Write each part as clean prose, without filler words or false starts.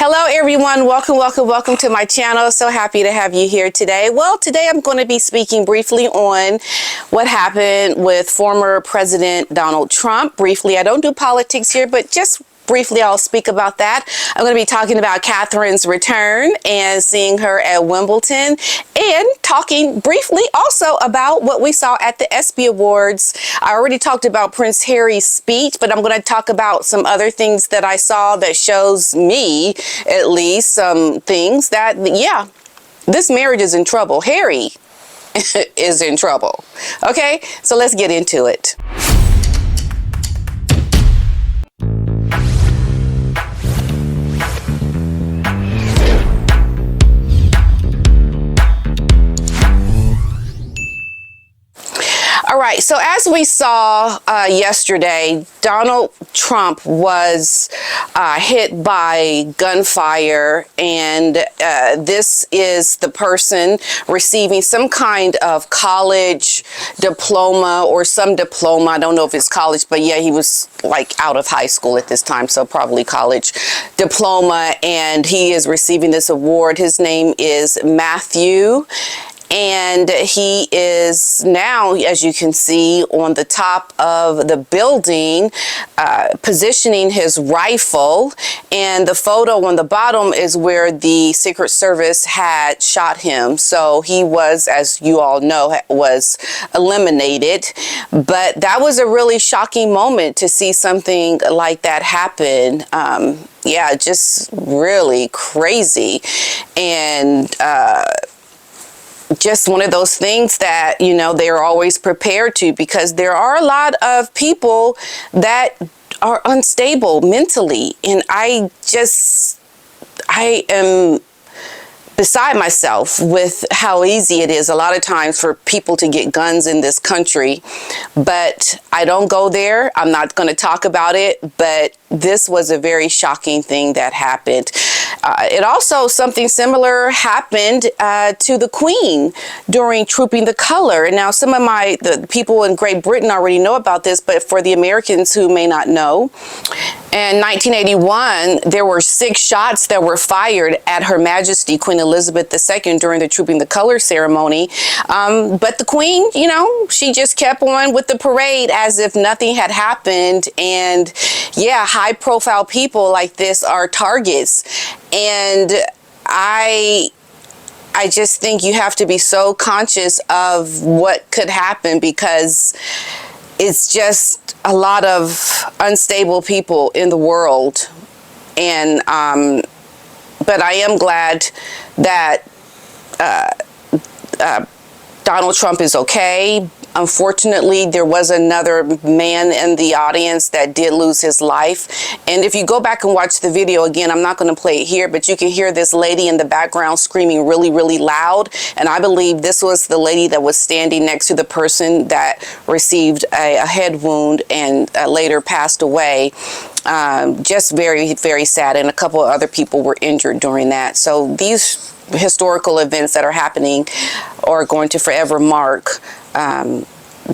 Hello everyone, welcome to my channel. So happy to have you here today. Well, today I'm going to be speaking briefly on what happened with former President Donald Trump. Briefly, I don't do politics here, but just briefly I'll speak about that. I'm going to be talking about Catherine's return and seeing her at Wimbledon, and talking briefly also about what we saw at the Espn Awards. I already talked about Prince Harry's speech, but I'm going to talk about some other things that I saw that shows me, at least, some things that, yeah, this marriage is in trouble. Harry is in trouble. Okay, so let's get into it. All right, so as we saw yesterday, Donald Trump was hit by gunfire, and this is the person receiving some kind of college diploma or some diploma. I don't know if it's college, but yeah, he was like out of high school at this time, so probably college diploma, and he is receiving this award. His name is Matthew. And he is now, as you can see, on the top of the building, positioning his rifle. And the photo on the bottom is where the Secret Service had shot him. So he was, as you all know, was eliminated. But that was a really shocking moment to see something like that happen. Yeah, just really crazy. And just one of those things that, you know, they're always prepared to, because there are a lot of people that are unstable mentally. And I am beside myself with how easy it is a lot of times for people to get guns in this country. But I don't go there. I'm not going to talk about it. But this was a very shocking thing that happened. It also, something similar happened to the Queen during Trooping the Color. And now some of the people in Great Britain already know about this, but for the Americans who may not know, in 1981, there were 6 shots that were fired at Her Majesty Queen Elizabeth II during the Trooping the Color ceremony. But the Queen, you know, she just kept on with the parade as if nothing had happened. And yeah, high profile people like this are targets. And I just think you have to be so conscious of what could happen, because it's just a lot of unstable people in the world. And but I am glad that Donald Trump is okay. Unfortunately, there was another man in the audience that did lose his life. And if you go back and watch the video again, I'm not going to play it here, but you can hear this lady in the background screaming really, really loud. And I believe this was the lady that was standing next to the person that received a head wound and later passed away. Just very, very sad. And a couple of other people were injured during that. So these historical events that are happening are going to forever mark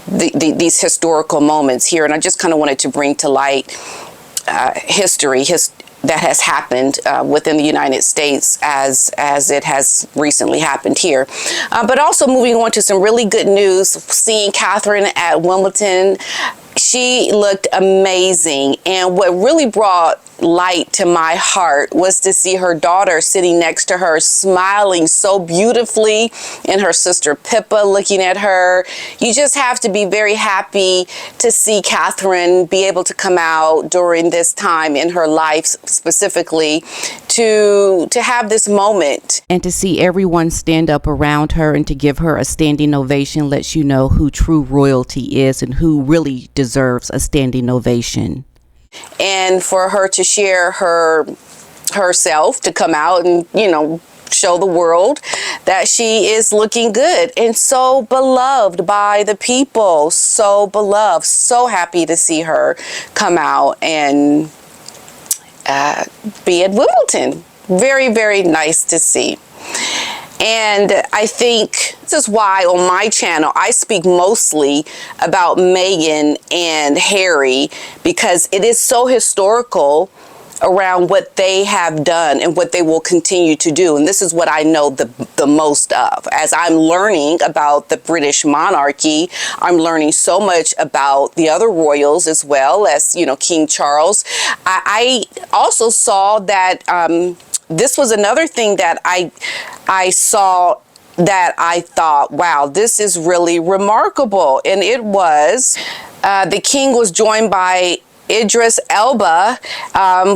these historical moments here. And I just kind of wanted to bring to light history that has happened within the United States as it has recently happened here. But also moving on to some really good news, seeing Catherine at Wimbledon. She looked amazing. And what really brought light to my heart was to see her daughter sitting next to her, smiling so beautifully, and her sister Pippa looking at her. You just have to be very happy to see Catherine be able to come out during this time in her life, specifically to have this moment. And to see everyone stand up around her and to give her a standing ovation lets you know who true royalty is and who really deserves a standing ovation. And for her to share herself, to come out and, you know, show the world that she is looking good and so beloved by the people, so beloved, so happy to see her come out and be at Wimbledon. Very, very nice to see. And I think this is why on my channel, I speak mostly about Meghan and Harry, because it is so historical around what they have done and what they will continue to do. And this is what I know the most of. As I'm learning about the British monarchy, I'm learning so much about the other royals as well as, King Charles. I also saw that this was another thing that I saw that I thought, wow, this is really remarkable. And it was the king was joined by Idris Elba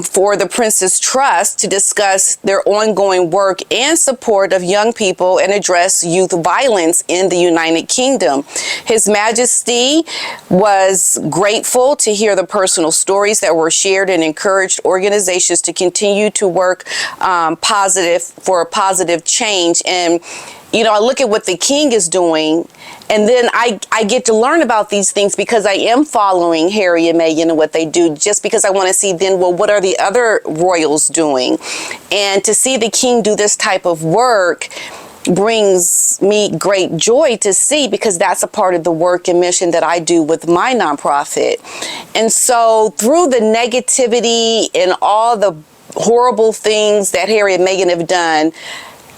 for the Prince's Trust to discuss their ongoing work and support of young people and address youth violence in the United Kingdom. His Majesty was grateful to hear the personal stories that were shared and encouraged organizations to continue to work for a positive change. And I look at what the king is doing, and then I get to learn about these things because I am following Harry and Meghan and what they do, just because I want to see then, well, what are the other royals doing? And to see the king do this type of work brings me great joy to see, because that's a part of the work and mission that I do with my nonprofit. And so through the negativity and all the horrible things that Harry and Meghan have done,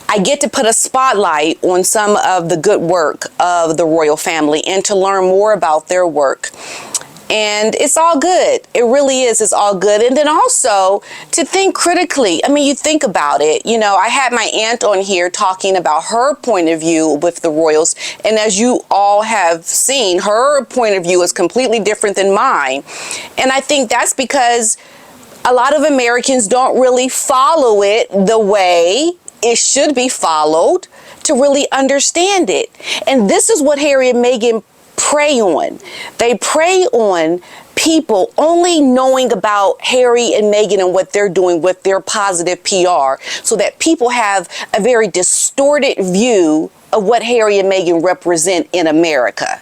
I get to put a spotlight on some of the good work of the royal family and to learn more about their work. And it's all good. It really is. It's all good. And then also to think critically. I mean, you think about it. I had my aunt on here talking about her point of view with the royals. And as you all have seen, her point of view is completely different than mine. And I think that's because a lot of Americans don't really follow it the way it should be followed to really understand it. And this is what Harry and Meghan prey on. They prey on people only knowing about Harry and Meghan and what they're doing with their positive PR, so that people have a very distorted view of what Harry and Meghan represent in America.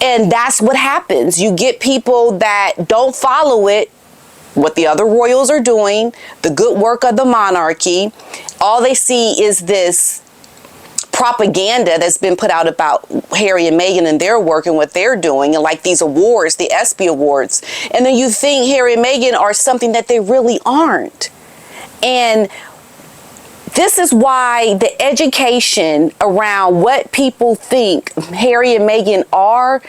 And that's what happens. You get people that don't follow it, what the other royals are doing, the good work of the monarchy. All they see is this propaganda that's been put out about Harry and Meghan and their work and what they're doing, and like these awards, the Espn awards. And then you think Harry and Meghan are something that they really aren't. And this is why the education around what people think Harry and Meghan are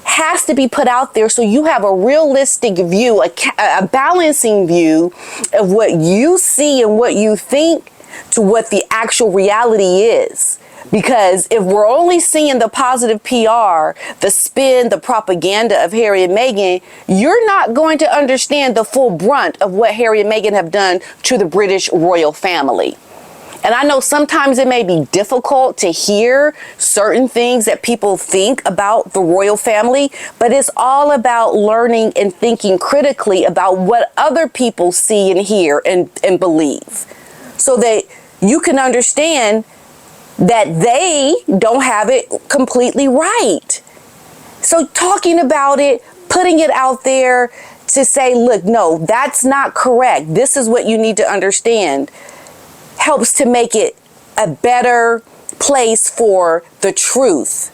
has to be put out there, so you have a realistic view, a balancing view of what you see and what you think to what the actual reality is. Because if we're only seeing the positive PR, the spin, the propaganda of Harry and Meghan, you're not going to understand the full brunt of what Harry and Meghan have done to the British royal family. And I know sometimes it may be difficult to hear certain things that people think about the royal family, but it's all about learning and thinking critically about what other people see and hear and believe, so that you can understand that they don't have it completely right. So talking about it, putting it out there to say, look, no, that's not correct. This is what you need to understand, helps to make it a better place for the truth.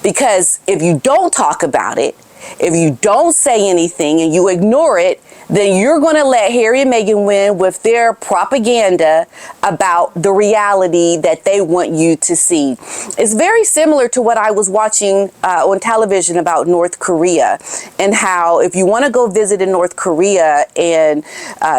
Because if you don't talk about it, if you don't say anything and you ignore it, then you're going to let Harry and Meghan win with their propaganda about the reality that they want you to see. It's very similar to what I was watching on television about North Korea, and how if you want to go visit in North Korea and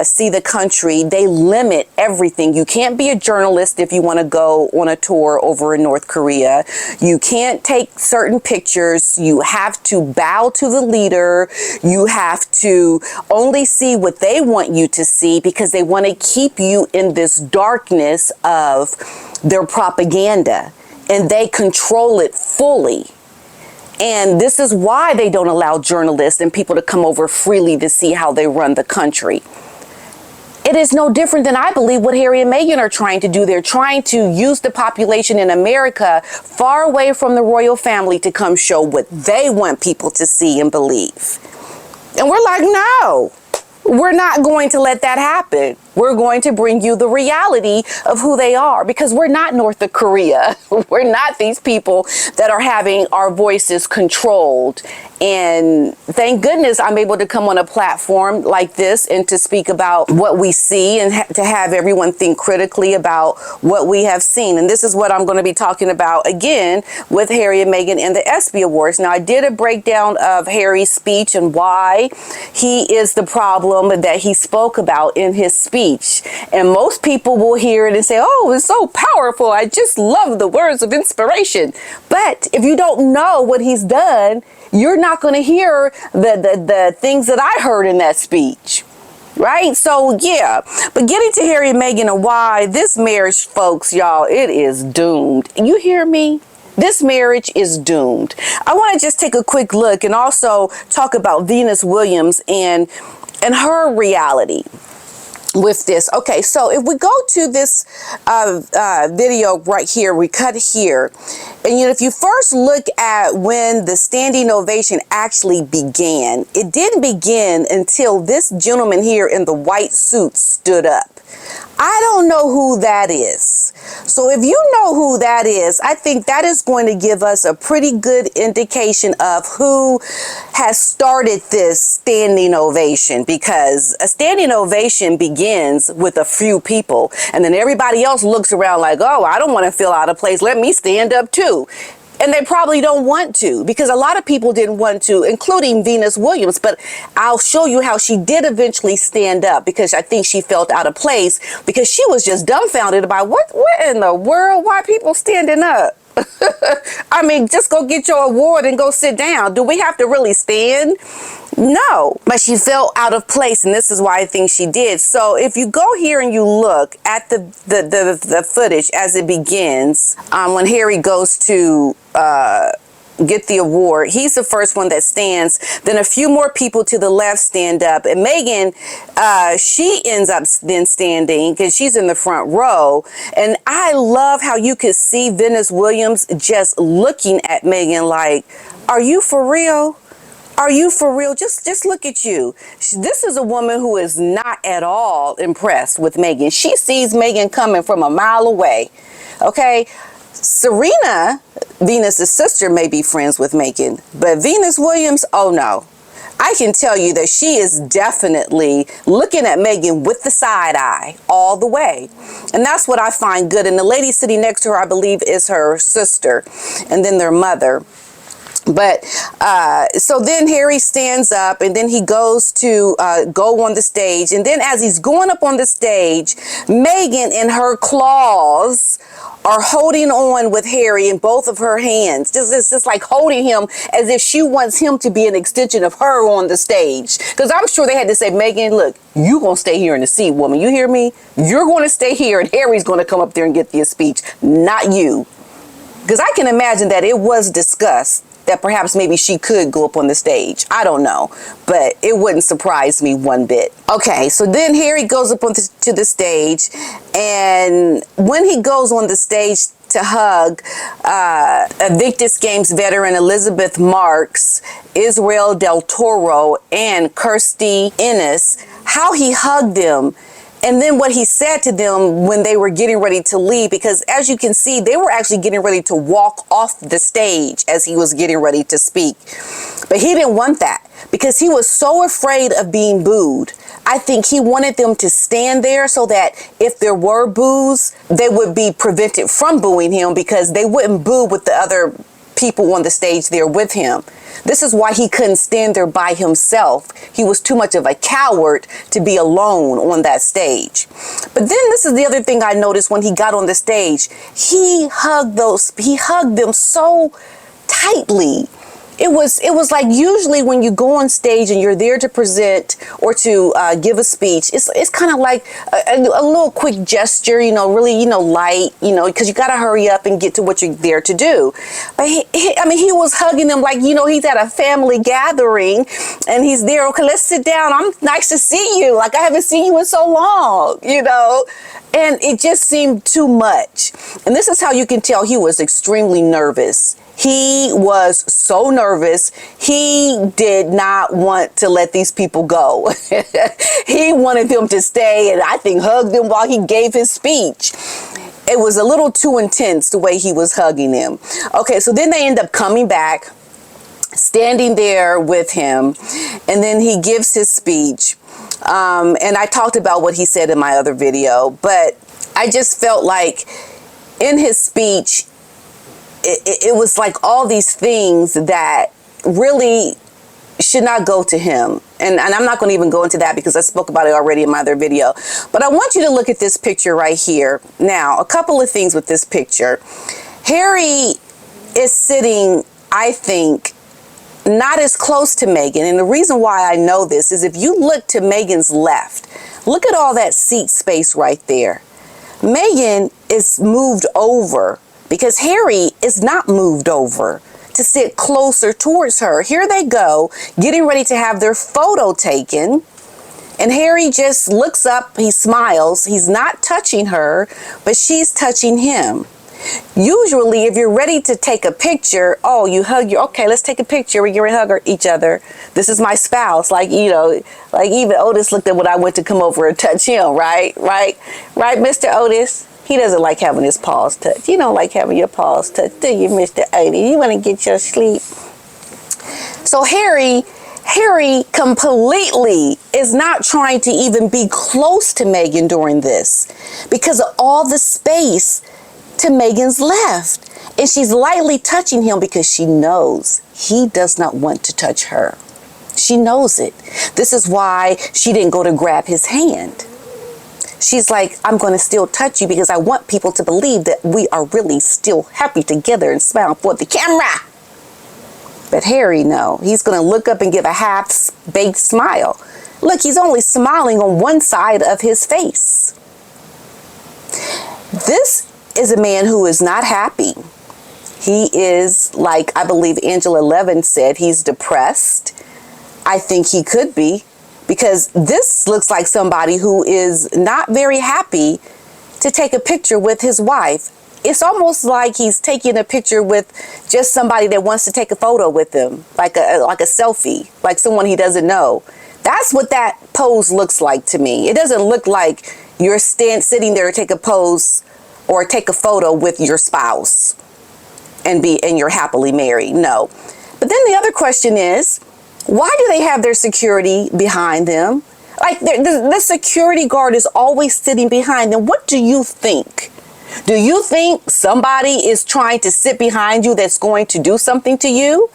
see the country, they limit everything. You can't be a journalist if you want to go on a tour over in North Korea. You can't take certain pictures. You have to bow to the leader. You have to only see what they want you to see, because they want to keep you in this darkness of their propaganda, and they control it fully. And this is why they don't allow journalists and people to come over freely to see how they run the country. It is no different than, I believe, what Harry and Meghan are trying to do. They're trying to use the population in America far away from the royal family to come show what they want people to see and believe. And we're like, no, we're not going to let that happen. We're going to bring you the reality of who they are, because we're not North Korea. We're not these people that are having our voices controlled. And thank goodness I'm able to come on a platform like this and to speak about what we see and to have everyone think critically about what we have seen. And this is what I'm going to be talking about again with Harry and Meghan and the Espn Awards. Now, I did a breakdown of Harry's speech and why he is the problem that he spoke about in his speech. And most people will hear it and say, oh, it's so powerful. I just love the words of inspiration. But if you don't know what he's done, you're not going to hear the things that I heard in that speech. Right? So, yeah. But getting to Harry and Meghan and why this marriage, folks, y'all, it is doomed. You hear me? This marriage is doomed. I want to just take a quick look and also talk about Venus Williams and her reality with this. Okay, so if we go to this video right here, we cut here, and if you first look at when the standing ovation actually began, it didn't begin until this gentleman here in the white suit stood up. I don't know who that is. So if you know who that is, I think that is going to give us a pretty good indication of who has started this standing ovation, because a standing ovation begins with a few people and then everybody else looks around like, oh, I don't want to feel out of place. Let me stand up too. And they probably don't want to, because a lot of people didn't want to, including Venus Williams. But I'll show you how she did eventually stand up, because I think she felt out of place because she was just dumbfounded by what in the world? Why are people standing up? I mean, just go get your award and go sit down. Do we have to really stand? No, but she felt out of place, and this is why I think she did. So if you go here and you look at the footage as it begins, when Harry goes to get the award, he's the first one that stands. Then a few more people to the left stand up, and Meghan, she ends up then standing because she's in the front row. And I love how you could see Venus Williams just looking at Meghan like, are you for real? Are you for real? Just look at you. This is a woman who is not at all impressed with Meghan. She sees Meghan coming from a mile away. Okay? Serena, Venus's sister, may be friends with Meghan, but Venus Williams, oh no. I can tell you that she is definitely looking at Meghan with the side eye all the way. And that's what I find good. And the lady sitting next to her, I believe, is her sister, and then their mother. But so then Harry stands up, and then he goes to go on the stage. And then as he's going up on the stage, Meghan in her claws are holding on with Harry in both of her hands. Just like holding him as if she wants him to be an extension of her on the stage. Because I'm sure they had to say, Meghan, look, you going to stay here in the seat, woman. You hear me? You're going to stay here, and Harry's going to come up there and get the speech, not you. Because I can imagine that it was discussed that perhaps maybe she could go up on the stage. I don't know, but it wouldn't surprise me one bit. Okay, so then Harry goes up to the stage, and when he goes on the stage to hug Invictus Games veteran Elizabeth Marks, Israel Del Toro, and Kirstie Ennis, how he hugged them. And then what he said to them when they were getting ready to leave, because as you can see, they were actually getting ready to walk off the stage as he was getting ready to speak. But he didn't want that because he was so afraid of being booed. I think he wanted them to stand there so that if there were boos, they would be prevented from booing him, because they wouldn't boo with the other people on the stage there with him. This is why he couldn't stand there by himself. He was too much of a coward to be alone on that stage. But then this is the other thing I noticed when he got on the stage. He hugged them so tightly. It was like usually when you go on stage and you're there to present or to give a speech, it's kind of like a little quick gesture, really, light, because you got to hurry up and get to what you're there to do. But he was hugging them like, he's at a family gathering and he's there. Okay, let's sit down. I'm nice to see you. Like I haven't seen you in so long, And it just seemed too much. And this is how you can tell he was extremely nervous. He was so nervous. He did not want to let these people go. He wanted them to stay and I think hugged them while he gave his speech. It was a little too intense the way he was hugging them. Okay, so then they end up coming back, standing there with him, and then he gives his speech. And I talked about what he said in my other video, but I just felt like in his speech, it was like all these things that really should not go to him. And I'm not going to even go into that because I spoke about it already in my other video. But I want you to look at this picture right here. Now, a couple of things with this picture. Harry is sitting, I think, not as close to Meghan. And the reason why I know this is if you look to Meghan's left, look at all that seat space right there. Meghan is moved over because Harry is not moved over to sit closer towards her. Here they go, getting ready to have their photo taken. And Harry just looks up, he smiles. He's not touching her, but she's touching him. Usually, if you're ready to take a picture, oh, you hug your, okay, let's take a picture. We're going to hug each other. This is my spouse. Like, you know, like even Otis looked at when I went to come over and touch him, right? Right, Mr. Otis? He doesn't like having his paws touched. You don't like having your paws touched, do you, Mr. Otis? You want to get your sleep. So Harry completely is not trying to even be close to Meghan during this because of all the space to Meghan's left. And she's lightly touching him because she knows he does not want to touch her. She knows it. This is why she didn't go to grab his hand. She's like, I'm going to still touch you because I want people to believe that we are really still happy together and smile for the camera. But Harry, no, he's going to look up and give a half-baked smile. Look, he's only smiling on one side of his face. This is a man who is not happy. He is, like I believe Angela Levin said, he's depressed. I think he could be, because this looks like somebody who is not very happy to take a picture with his wife. It's almost like he's taking a picture with just somebody that wants to take a photo with him, like a selfie, like someone he doesn't know. That's what that pose looks like to me. It doesn't look like you're sitting there to take a pose or take a photo with your spouse and you're happily married. No. But then the other question is, why do they have their security behind them? Like the security guard is always sitting behind them. What do you think? Do you think somebody is trying to sit behind you that's going to do something to you?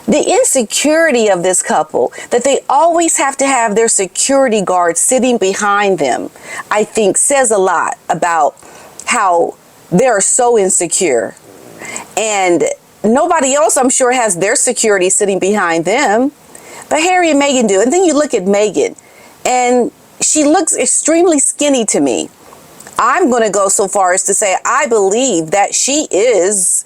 The insecurity of this couple, that they always have to have their security guard sitting behind them, I think says a lot about how they're so insecure. And nobody else, I'm sure, has their security sitting behind them. But Harry and Meghan do. And then you look at Meghan, and she looks extremely skinny to me. I'm going to go so far as to say I believe that she is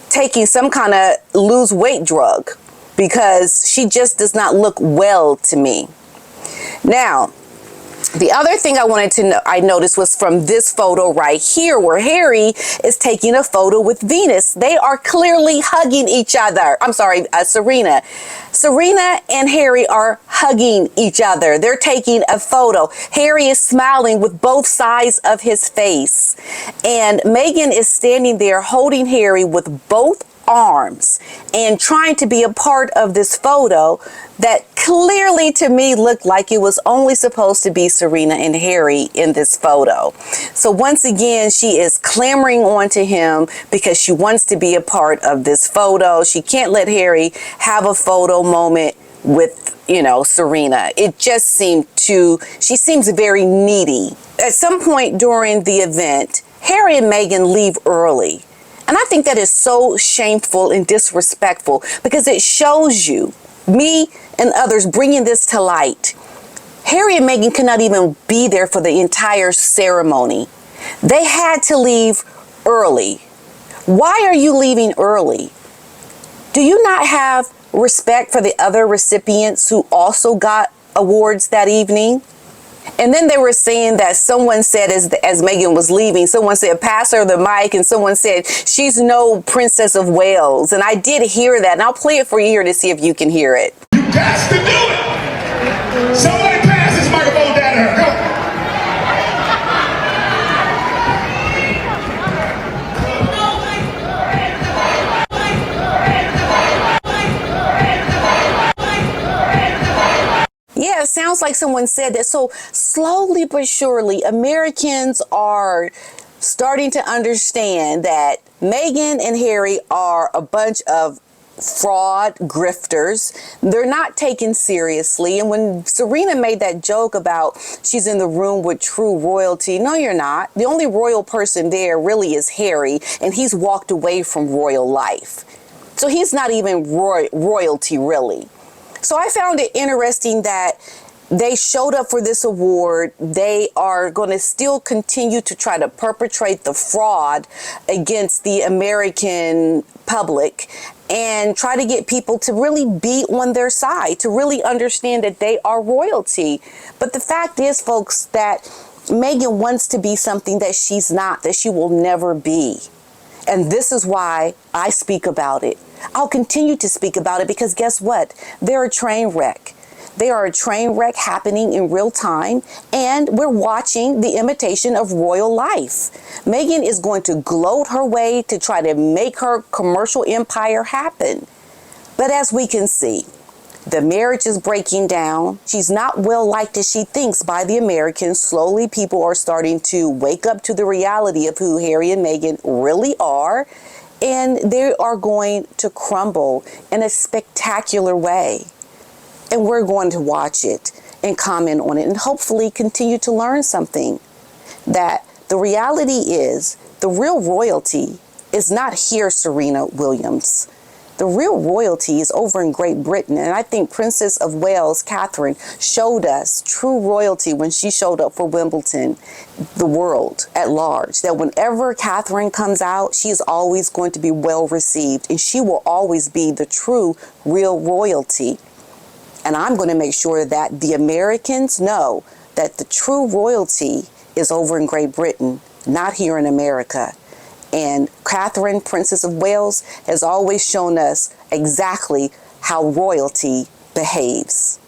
taking some kind of lose weight drug because she just does not look well to me. Now, the other thing I noticed was from this photo right here where Harry is taking a photo with Venus. They are clearly hugging each other. I'm sorry, Serena. Serena and Harry are hugging each other. They're taking a photo. Harry is smiling with both sides of his face. And Meghan is standing there holding Harry with both arms and trying to be a part of this photo that clearly to me looked like it was only supposed to be Serena and Harry in this photo. So once again, she is clamoring onto him because she wants to be a part of this photo. She can't let Harry have a photo moment with, Serena. It just she seems very needy. At some point during the event, Harry and Meghan leave early. And I think that is so shameful and disrespectful because it shows you, me and others bringing this to light. Harry and Meghan could not even be there for the entire ceremony. They had to leave early. Why are you leaving early? Do you not have respect for the other recipients who also got awards that evening? And then they were saying that someone said, as Meghan was leaving, someone said, pass her the mic, and someone said, she's no Princess of Wales. And I did hear that, and I'll play it for you here to see if you can hear it. You got to do it. Somebody pass this microphone down to her. Go. Yeah, it sounds like someone said that. So slowly but surely, Americans are starting to understand that Meghan and Harry are a bunch of fraud grifters. They're not taken seriously. And when Serena made that joke about she's in the room with true royalty, no, you're not. The only royal person there really is Harry, and he's walked away from royal life. So he's not even royalty, really. So I found it interesting that they showed up for this award. They are going to still continue to try to perpetrate the fraud against the American public and try to get people to really be on their side, to really understand that they are royalty. But the fact is, folks, that Meghan wants to be something that she's not, that she will never be. And this is why I speak about it. I'll continue to speak about it because guess what? They're a train wreck. They are a train wreck happening in real time, and we're watching the imitation of royal life. Meghan is going to gloat her way to try to make her commercial empire happen. But as we can see, the marriage is breaking down. She's not well liked as she thinks by the Americans. Slowly, people are starting to wake up to the reality of who Harry and Meghan really are. And they are going to crumble in a spectacular way. And we're going to watch it and comment on it and hopefully continue to learn something. That the reality is the real royalty is not here, Serena Williams. The real royalty is over in Great Britain. And I think Princess of Wales, Catherine, showed us true royalty when she showed up for Wimbledon, the world at large. That whenever Catherine comes out, she is always going to be well received. And she will always be the true, real royalty. And I'm going to make sure that the Americans know that the true royalty is over in Great Britain, not here in America. And Catherine, Princess of Wales, has always shown us exactly how royalty behaves.